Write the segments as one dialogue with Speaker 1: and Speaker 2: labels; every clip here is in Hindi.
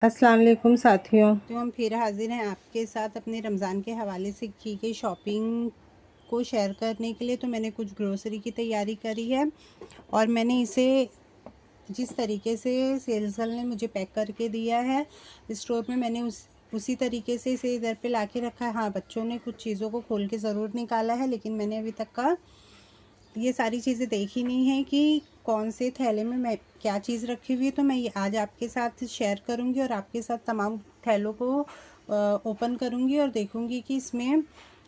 Speaker 1: अस्सलाम वालेकुम साथियों।
Speaker 2: तो हम फिर हाजिर हैं आपके साथ अपने रमज़ान के हवाले से की गई शॉपिंग को शेयर करने के लिए। तो मैंने कुछ ग्रोसरी की तैयारी करी है और मैंने इसे जिस तरीके से सेल्स गर्ल ने मुझे पैक करके दिया है स्टोर में, मैंने उसी तरीके से इसे इधर पे लाके रखा है। हाँ, बच्चों ने कुछ चीज़ों को खोल के ज़रूर निकाला है, लेकिन मैंने अभी तक का ये सारी चीज़ें देखी नहीं है कि कौन से थैले में मैं क्या चीज़ रखी हुई है। तो मैं ये आज आपके साथ शेयर करूंगी और आपके साथ तमाम थैलों को ओपन करूंगी और देखूंगी कि इसमें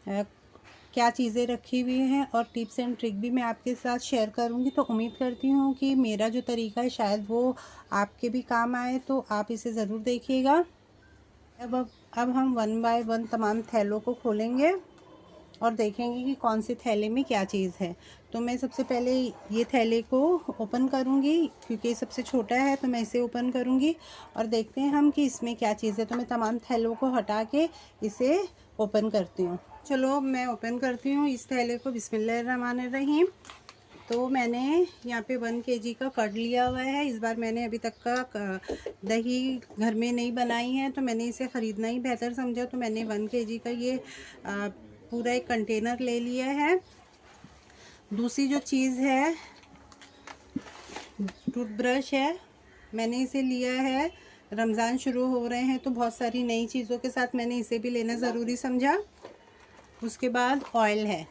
Speaker 2: क्या चीज़ें रखी हुई हैं, और टिप्स एंड ट्रिक भी मैं आपके साथ शेयर करूंगी। तो उम्मीद करती हूँ कि मेरा जो तरीका है शायद वो आपके भी काम आए, तो आप इसे ज़रूर देखिएगा। अब हम वन बाय वन तमाम थैलों को खोलेंगे और देखेंगे कि कौन से थैले में क्या चीज़ है। तो मैं सबसे पहले ये थैले को ओपन करूँगी, क्योंकि ये सबसे छोटा है, तो मैं इसे ओपन करूँगी और देखते हैं हम कि इसमें क्या चीज़ है। तो मैं तमाम थैलों को हटा के इसे ओपन करती हूँ। चलो मैं ओपन करती हूँ इस थैले को। बिस्मिल्लाहिर्रहमानिर्रहीम। तो मैंने यहाँ पे 1 केजी का कर्ड लिया हुआ है। इस बार मैंने अभी तक का दही घर में नहीं बनाई है, तो मैंने इसे ख़रीदना ही बेहतर समझा। तो मैंने 1 केजी का ये पूरा एक कंटेनर ले लिया है। दूसरी जो चीज़ है टूथब्रश है, मैंने इसे लिया है। रमज़ान शुरू हो रहे हैं तो बहुत सारी नई चीज़ों के साथ मैंने इसे भी लेना ज़रूरी समझा। उसके बाद ऑयल है।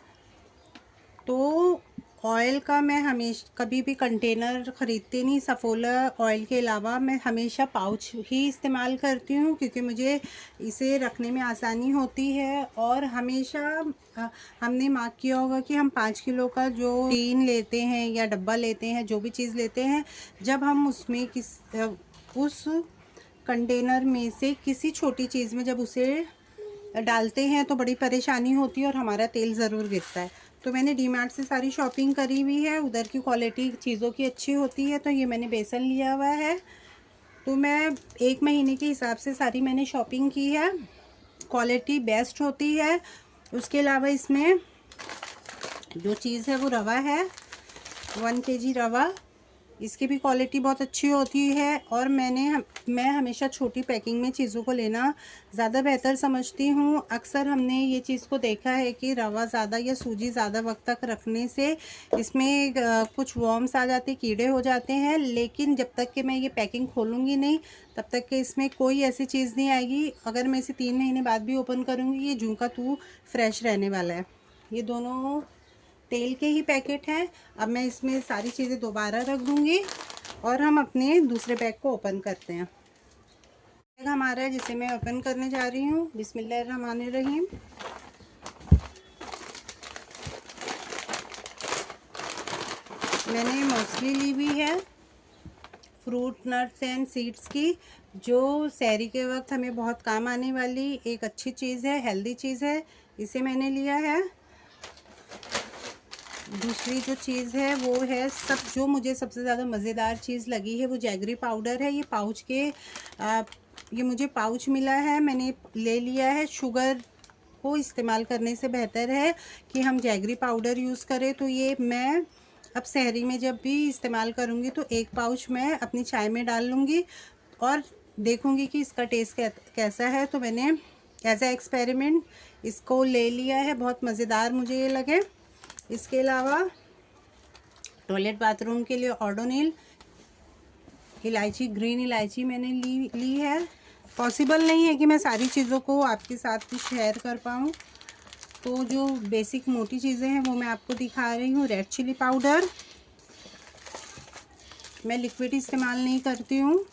Speaker 2: तो ऑयल का मैं हमेशा कभी भी कंटेनर ख़रीदती नहीं, सफ़ोला ऑयल के अलावा मैं हमेशा पाउच ही इस्तेमाल करती हूँ, क्योंकि मुझे इसे रखने में आसानी होती है। और हमेशा हमने मार्क किया होगा कि हम 5 किलो का जो टीन लेते हैं या डब्बा लेते हैं, जो भी चीज़ लेते हैं, जब हम उसमें उस कंटेनर में से किसी छोटी चीज़ में जब उसे डालते हैं तो बड़ी परेशानी होती है और हमारा तेल ज़रूर गिरता है। तो मैंने डीमार्ट से सारी शॉपिंग करी हुई है, उधर की क्वालिटी चीज़ों की अच्छी होती है। तो ये मैंने बेसन लिया हुआ है। तो मैं 1 महीने के हिसाब से सारी मैंने शॉपिंग की है, क्वालिटी बेस्ट होती है। उसके अलावा इसमें जो चीज़ है वो रवा है, 1 केजी रवा। इसकी भी क्वालिटी बहुत अच्छी होती है। और मैं हमेशा छोटी पैकिंग में चीज़ों को लेना ज़्यादा बेहतर समझती हूँ। अक्सर हमने ये चीज़ को देखा है कि रवा ज़्यादा या सूजी ज़्यादा वक्त तक रखने से इसमें कुछ वॉर्म्स आ जाते, कीड़े हो जाते हैं। लेकिन जब तक कि मैं ये पैकिंग खोलूँगी नहीं, तब तक कि इसमें कोई ऐसी चीज़ नहीं आएगी। अगर मैं इसे 3 महीने बाद भी ओपन करूँगी, ये जूं का तू फ्रेश रहने वाला है। ये दोनों तेल के ही पैकेट हैं। अब मैं इसमें सारी चीज़ें दोबारा रख दूँगी और हम अपने दूसरे बैग को ओपन करते हैं। बैग हमारा है जिसे मैं ओपन करने जा रही हूँ। बिस्मिल्लाहिर्रहमानिर्रहीम। मैंने मौसली ली हुई है, फ्रूट नट्स एंड सीड्स की, जो सहरी के वक्त हमें बहुत काम आने वाली एक अच्छी चीज़ है, हेल्दी चीज़ है। इसे मैंने लिया है। दूसरी जो चीज़ है वो है जो मुझे सबसे ज़्यादा मज़ेदार चीज़ लगी है वो जैगरी पाउडर है। ये पाउच के ये मुझे पाउच मिला है, मैंने ले लिया है। शुगर को इस्तेमाल करने से बेहतर है कि हम जैगरी पाउडर यूज़ करें। तो ये मैं अब सहरी में जब भी इस्तेमाल करूँगी तो एक पाउच मैं अपनी चाय में डाल लूँगी और देखूँगी कि इसका टेस्ट कैसा है। तो मैंने एज ए एक्सपेरिमेंट इसको ले लिया है, बहुत मज़ेदार मुझे ये लगे। इसके अलावा टॉयलेट बाथरूम के लिए ओडोनिल इलायची, ग्रीन इलायची मैंने ली है। पॉसिबल नहीं है कि मैं सारी चीज़ों को आपके साथ शेयर कर पाऊँ, तो जो बेसिक मोटी चीज़ें हैं वो मैं आपको दिखा रही हूँ। रेड चिली पाउडर, मैं लिक्विड इस्तेमाल नहीं करती हूँ,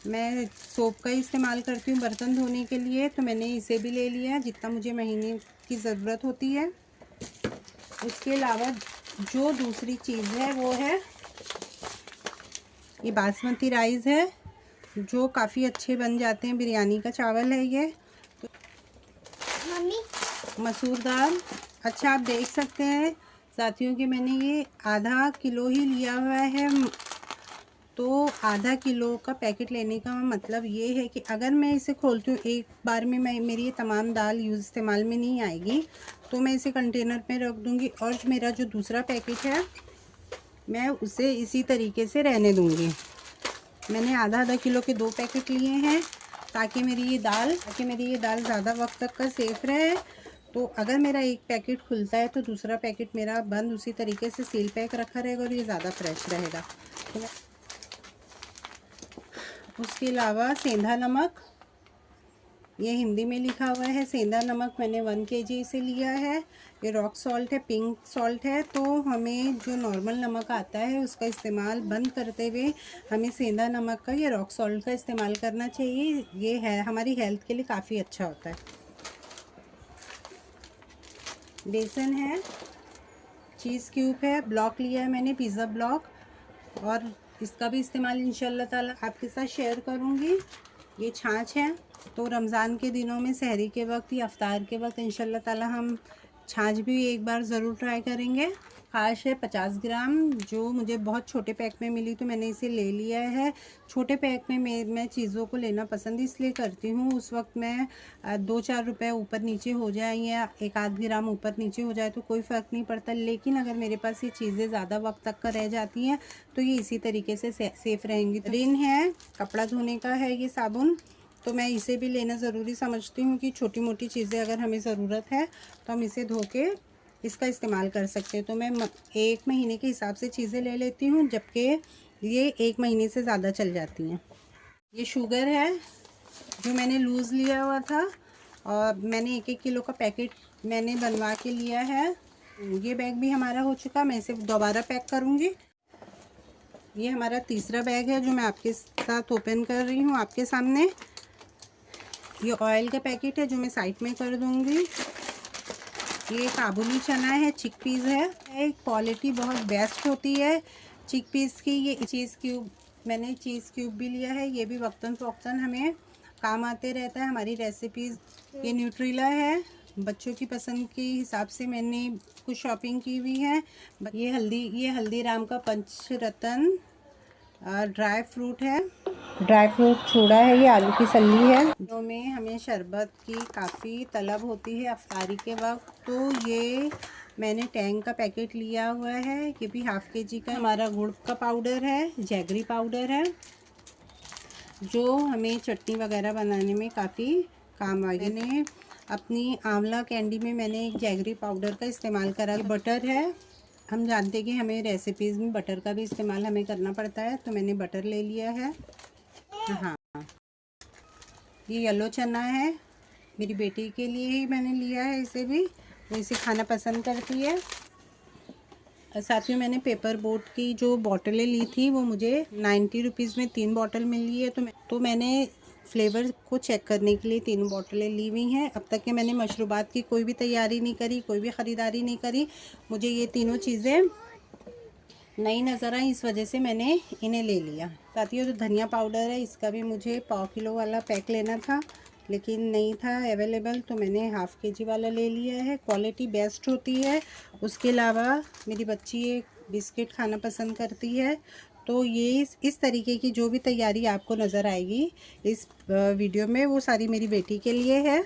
Speaker 2: मैं सोप का ही इस्तेमाल करती हूँ बर्तन धोने के लिए। तो मैंने इसे भी ले लिया है, जितना मुझे महीने की ज़रूरत होती है। उसके अलावा जो दूसरी चीज़ है वो है ये बासमती राइस है, जो काफ़ी अच्छे बन जाते हैं, बिरयानी का चावल है ये। तो मसूर दाल, अच्छा आप देख सकते हैं साथियों कि मैंने ये आधा किलो ही लिया हुआ है। तो आधा किलो का पैकेट लेने का मतलब ये है कि अगर मैं इसे खोलती हूँ एक बार में, मेरी ये तमाम दाल इस्तेमाल में नहीं आएगी, तो मैं इसे कंटेनर में रख दूँगी और मेरा जो दूसरा पैकेट है मैं उसे इसी तरीके से रहने दूँगी। मैंने आधा किलो के 2 पैकेट लिए हैं ताकि मेरी ये दाल ज़्यादा वक्त तक का सेफ रहे। तो अगर मेरा एक पैकेट खुलता है तो दूसरा पैकेट मेरा बंद उसी तरीके से सील पैक रखा रहेगा और ये ज़्यादा फ्रेश रहेगा। तो उसके अलावा सेंधा नमक, ये हिंदी में लिखा हुआ है सेंधा नमक, मैंने 1 kg से लिया है। ये रॉक सॉल्ट है, पिंक सॉल्ट है। तो हमें जो नॉर्मल नमक आता है उसका इस्तेमाल बंद करते हुए हमें सेंधा नमक का या रॉक सॉल्ट का इस्तेमाल करना चाहिए। ये है हमारी हेल्थ के लिए काफ़ी अच्छा होता है। बेसन है, चीज़ क्यूब है, ब्लॉक लिया है मैंने पिज़्ज़ा ब्लॉक, और इसका भी इस्तेमाल इंशाल्लाह ताला आपके साथ शेयर करूँगी। ये छाछ है। तो रमज़ान के दिनों में सहरी के वक्त या अफ्तार के वक्त इंशाल्लाह ताला हम छाछ भी एक बार ज़रूर ट्राई करेंगे। छाछ है 50 ग्राम, जो मुझे बहुत छोटे पैक में मिली तो मैंने इसे ले लिया है। छोटे पैक में मैं चीज़ों को लेना पसंद इसलिए करती हूँ, उस वक्त मैं 2-4 रुपए ऊपर नीचे हो जाए या 1-8 ग्राम ऊपर नीचे हो जाए तो कोई फ़र्क नहीं पड़ता। लेकिन अगर मेरे पास ये चीज़ें ज़्यादा वक्त तक का रह जाती हैं तो ये इसी तरीके से सेफ़ रहेंगी। रिन है, कपड़ा धोने का है ये साबुन, तो मैं इसे भी लेना ज़रूरी समझती हूँ कि छोटी मोटी चीज़ें अगर हमें ज़रूरत है तो हम इसे धो के इसका इस्तेमाल कर सकते हैं। तो मैं 1 महीने के हिसाब से चीज़ें ले लेती हूँ, जबकि ये 1 महीने से ज़्यादा चल जाती हैं। ये शुगर है जो मैंने लूज़ लिया हुआ था, और मैंने 1-1 किलो का पैकेट मैंने बनवा के लिया है। ये बैग भी हमारा हो चुका, मैं इसे दोबारा पैक करूँगी। ये हमारा तीसरा बैग है जो मैं आपके साथ ओपन कर रही हूँ आपके सामने। ये ऑयल का पैकेट है जो मैं साइड में कर दूँगी। ये काबुली चना है, चिकपीस है, क्वालिटी बहुत बेस्ट होती है चिकपीस की। ये चीज़ क्यूब, मैंने चीज़ क्यूब भी लिया है, ये भी वक्तन फ़ौक्तन हमें काम आते रहता है हमारी रेसिपीज़। ये न्यूट्रीला है, बच्चों की पसंद के हिसाब से मैंने कुछ शॉपिंग की हुई है। ये हल्दीराम का पंचरत्न ड्राई फ्रूट है, ड्राई फ्रूट छोड़ा है। ये आलू की सल्ली है, जो में हमें शरबत की काफ़ी तलब होती है अफ्तारी के वक्त। तो ये मैंने टैंग का पैकेट लिया हुआ है, ये भी ½ kg का। हमारा गुड़ का पाउडर है, जैगरी पाउडर है, जो हमें चटनी वगैरह बनाने में काफ़ी काम आएगी। मैंने अपनी आंवला कैंडी में मैंने एक जैगरी पाउडर का इस्तेमाल करा। बटर है, हम जानते हैं कि हमें रेसिपीज़ में बटर का भी इस्तेमाल हमें करना पड़ता है, तो मैंने बटर ले लिया है। हाँ, ये येलो चना है, मेरी बेटी के लिए ही मैंने लिया है इसे भी, वो इसे खाना पसंद करती है। साथियों, मैंने पेपर बोट की जो बॉटलें ली थी वो मुझे 90 रुपीज़ में 3 बॉटल मिल रही है। तो मैंने फ्लेवर को चेक करने के लिए 3 बॉटलें ली हुई हैं। अब तक के मैंने मशरूबात की कोई भी तैयारी नहीं करी, कोई भी ख़रीदारी नहीं करी। मुझे ये तीनों चीज़ें नई नज़र आई, इस वजह से मैंने इन्हें ले लिया। साथियों, जो धनिया पाउडर है इसका भी मुझे 1/4 किलो वाला पैक लेना था, लेकिन नहीं था अवेलेबल, तो मैंने ½ kg वाला ले लिया है। क्वालिटी बेस्ट होती है। उसके अलावा मेरी बच्ची एक बिस्किट खाना पसंद करती है, तो ये इस तरीके की जो भी तैयारी आपको नज़र आएगी इस वीडियो में, वो सारी मेरी बेटी के लिए है।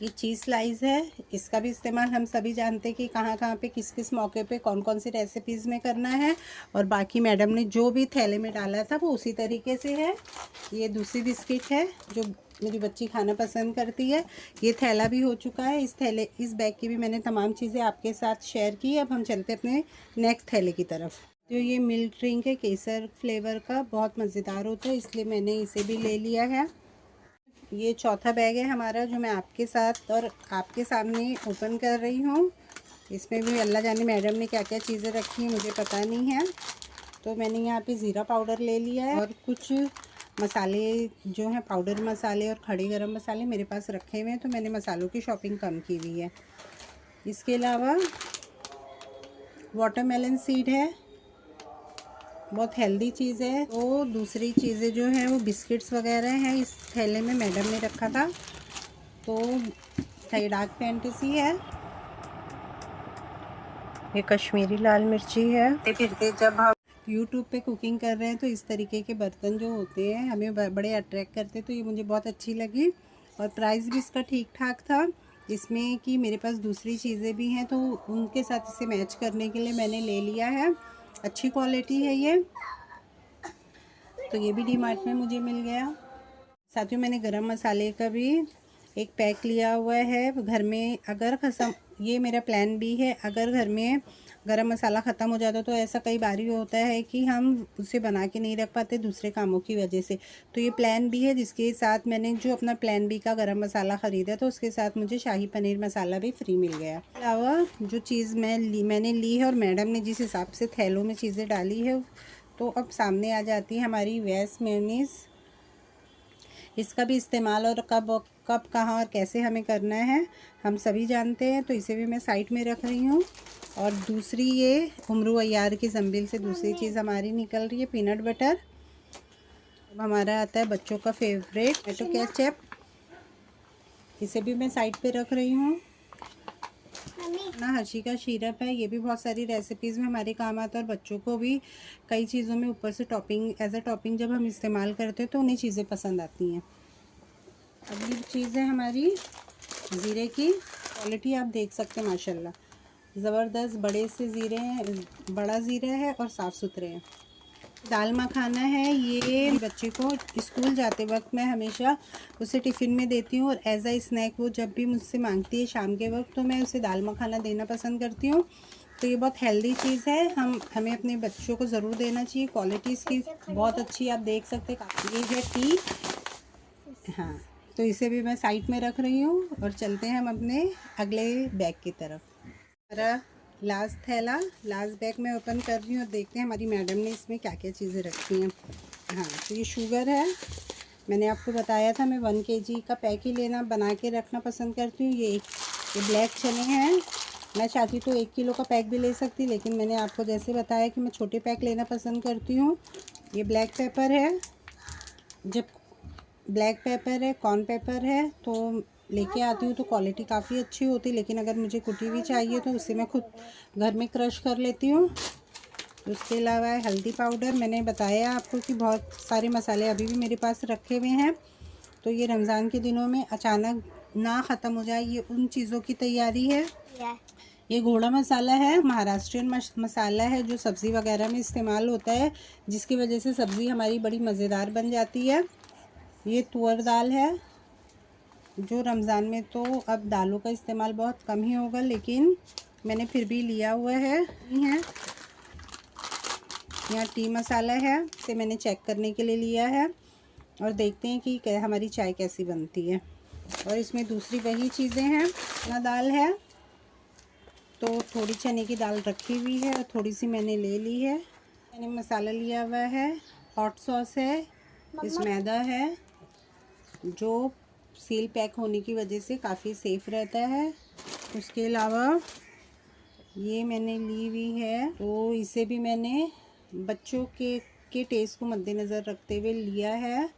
Speaker 2: ये चीज़ स्लाइस है, इसका भी इस्तेमाल हम सभी जानते हैं कि कहाँ कहाँ पे किस किस मौके पे कौन कौन सी रेसिपीज़ में करना है। और बाकी मैडम ने जो भी थैले में डाला था वो उसी तरीके से है। ये दूसरी बिस्किट है जो मेरी बच्ची खाना पसंद करती है। ये थैला भी हो चुका है। इस बैग की भी मैंने तमाम चीज़ें आपके साथ शेयर की। अब हम चलते अपने नेक्स्ट थैले की तरफ। जो ये मिल्क ड्रिंक है केसर फ्लेवर का, बहुत मज़ेदार होता है, इसलिए मैंने इसे भी ले लिया है। ये चौथा बैग है हमारा जो मैं आपके साथ और आपके सामने ओपन कर रही हूँ। इसमें भी अल्लाह जाने मैडम ने क्या क्या चीज़ें रखी हैं मुझे पता नहीं है। तो मैंने यहाँ पे ज़ीरा पाउडर ले लिया है, और कुछ मसाले जो हैं पाउडर मसाले और खड़े गरम मसाले मेरे पास रखे हुए हैं, तो मैंने मसालों की शॉपिंग कम की हुई है। इसके अलावा वाटरमेलन सीड है, बहुत हेल्दी चीज़ है। तो दूसरी चीज़ें जो हैं वो बिस्किट्स वगैरह हैं, इस थैले में मैडम ने रखा था। तो ये डार्क फैंटेसी है, ये कश्मीरी लाल मिर्ची है। फिरते जब हम यूट्यूब पे कुकिंग कर रहे हैं तो इस तरीके के बर्तन जो होते हैं हमें बड़े अट्रैक्ट करते हैं, तो ये मुझे बहुत अच्छी लगी। और प्राइस भी इसका ठीक ठाक था, इसमें कि मेरे पास दूसरी चीज़ें भी हैं तो उनके साथ इसे मैच करने के लिए मैंने ले लिया है। अच्छी क्वालिटी है ये। तो ये भी डी मार्ट में मुझे मिल गया। साथियों मैंने गरम मसाले का भी एक पैक लिया हुआ है। घर में अगर ये मेरा प्लान भी है, अगर घर में गरम मसाला ख़त्म हो जाता तो ऐसा कई बार ही होता है कि हम उसे बना के नहीं रख पाते दूसरे कामों की वजह से। तो ये प्लान भी है जिसके साथ मैंने जो अपना प्लान बी का गरम मसाला ख़रीदा तो उसके साथ मुझे शाही पनीर मसाला भी फ्री मिल गया। अलावा जो चीज़ मैंने ली है और मैडम ने जिस हिसाब से थैलों में चीज़ें डाली है, तो अब सामने आ जाती है हमारी वेज मेयोनीज़। इसका भी इस्तेमाल और कब कहाँ और कैसे हमें करना है हम सभी जानते हैं, तो इसे भी मैं साइड में रख रही हूँ। और दूसरी ये उमरू अय्यार की जंबिल से दूसरी चीज़ हमारी निकल रही है पीनट बटर। अब हमारा आता है बच्चों का फेवरेट टोमेटो केचप, इसे भी मैं साइड पे रख रही हूँ। ना हर्षी का सिरप है, ये भी बहुत सारी रेसिपीज़ में हमारे काम आता है और बच्चों को भी कई चीज़ों में ऊपर से टॉपिंग एज अ टॉपिंग जब हम इस्तेमाल करते हैं तो उन्हें चीज़ें पसंद आती हैं। अगली चीज़ है हमारी ज़ीरे की क्वालिटी, आप देख सकते हैं माशाल्लाह ज़बरदस्त बड़े से ज़ीरे हैं, बड़ा ज़ीरा है और साफ़ सुथरे हैं। दाल मखाना है, ये बच्चे को स्कूल जाते वक्त मैं हमेशा उसे टिफ़िन में देती हूँ और एज अ स्नैक वो जब भी मुझसे मांगती है शाम के वक्त तो मैं उसे दाल मखाना देना पसंद करती हूँ। तो ये बहुत हेल्दी चीज़ है, हमें अपने बच्चों को ज़रूर देना चाहिए। क्वालिटी इसकी बहुत अच्छी आप देख सकते हैं। ये है टी, हाँ, तो इसे भी मैं साइड में रख रही हूँ और चलते हैं हम अपने अगले बैग की तरफ। हमारा लास्ट थैला, लास्ट बैग मैं ओपन कर रही हूँ और देखते हैं हमारी मैडम ने इसमें क्या क्या चीज़ें रखी हैं। हाँ, तो ये शुगर है, मैंने आपको बताया था मैं 1 kg का पैक ही लेना बना के रखना पसंद करती हूँ। ये ब्लैक चने हैं, मैं चाहती तो 1 किलो का पैक भी ले सकती, लेकिन मैंने आपको जैसे बताया कि मैं छोटे पैक लेना पसंद करती हूँ। ये ब्लैक पेपर है, जब ब्लैक पेपर है, कॉर्न पेपर है, तो लेके आती हूँ तो क्वालिटी काफ़ी अच्छी होती है, लेकिन अगर मुझे कुटी हुई चाहिए तो उसे मैं खुद घर में क्रश कर लेती हूँ। उसके अलावा हल्दी पाउडर, मैंने बताया आपको कि बहुत सारे मसाले अभी भी मेरे पास रखे हुए हैं, तो ये रमज़ान के दिनों में अचानक ना ख़त्म हो जाए, ये उन चीज़ों की तैयारी है। ये घोड़ा मसाला है, महाराष्ट्रियन मसाला है जो सब्ज़ी वगैरह में इस्तेमाल होता है, जिसकी वजह से सब्ज़ी हमारी बड़ी मज़ेदार बन जाती है। ये तुअर दाल है, जो रमज़ान में तो अब दालों का इस्तेमाल बहुत कम ही होगा, लेकिन मैंने फिर भी लिया हुआ है। यहाँ टी मसाला है, इसे मैंने चेक करने के लिए लिया है और देखते हैं कि हमारी चाय कैसी बनती है। और इसमें दूसरी वही चीज़ें हैं, चना दाल है, तो थोड़ी चने की दाल रखी हुई है और थोड़ी सी मैंने ले ली है। मैंने मसाला लिया हुआ है, हॉट सॉस है, इस मैदा है जो सील पैक होने की वजह से काफ़ी सेफ़ रहता है। उसके अलावा ये मैंने ली हुई है, तो इसे भी मैंने बच्चों के टेस्ट को मद्देनज़र रखते हुए लिया है।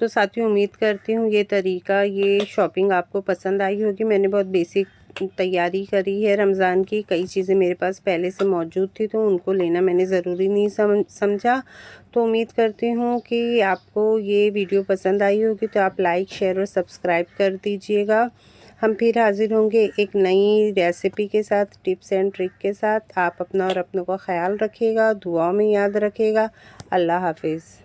Speaker 2: तो साथियों उम्मीद करती हूँ ये तरीका, ये शॉपिंग आपको पसंद आई होगी। मैंने बहुत बेसिक तैयारी करी है रमज़ान की, कई चीज़ें मेरे पास पहले से मौजूद थी तो उनको लेना मैंने ज़रूरी नहीं समझा। तो उम्मीद करती हूँ कि आपको ये वीडियो पसंद आई होगी, तो आप लाइक शेयर और सब्सक्राइब कर दीजिएगा। हम फिर हाज़िर होंगे एक नई रेसिपी के साथ, टिप्स एंड ट्रिक के साथ। आप अपना और अपनों का ख्याल रखिएगा, दुआ में याद रखिएगा। अल्लाह हाफिज़।